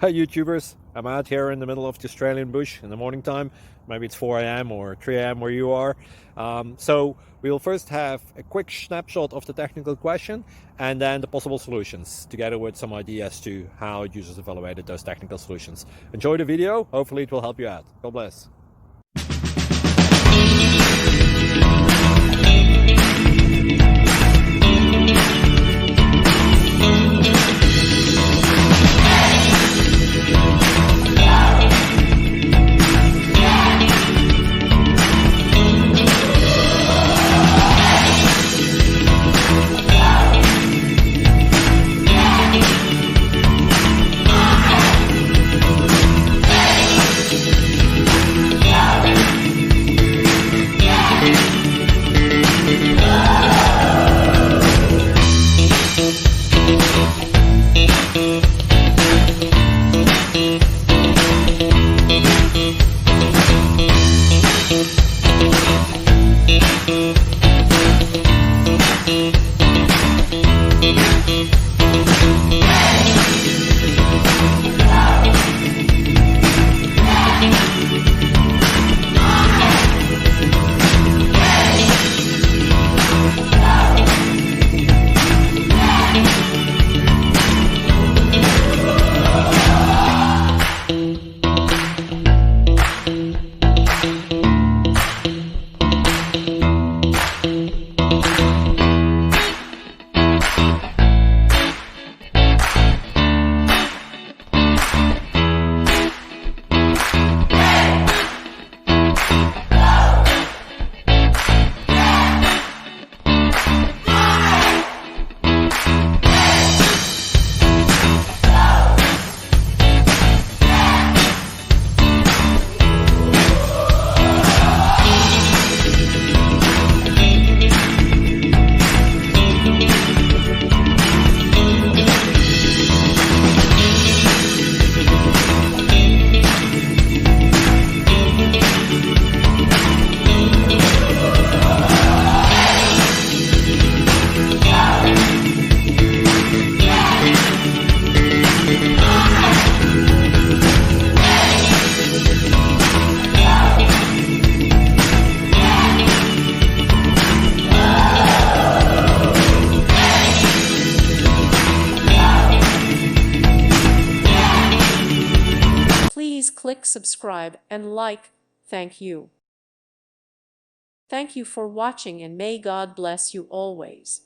Hi YouTubers, I'm out here in the middle of the Australian bush in the morning time. Maybe it's 4 a.m. or 3 a.m. where you are. So we'll first have a quick snapshot of the technical question and then the possible solutions, together with some ideas to how users evaluated those technical solutions. Enjoy the video, hopefully it will help you out. God bless. Please click subscribe and like. Thank you. Thank you for watching and may God bless you always.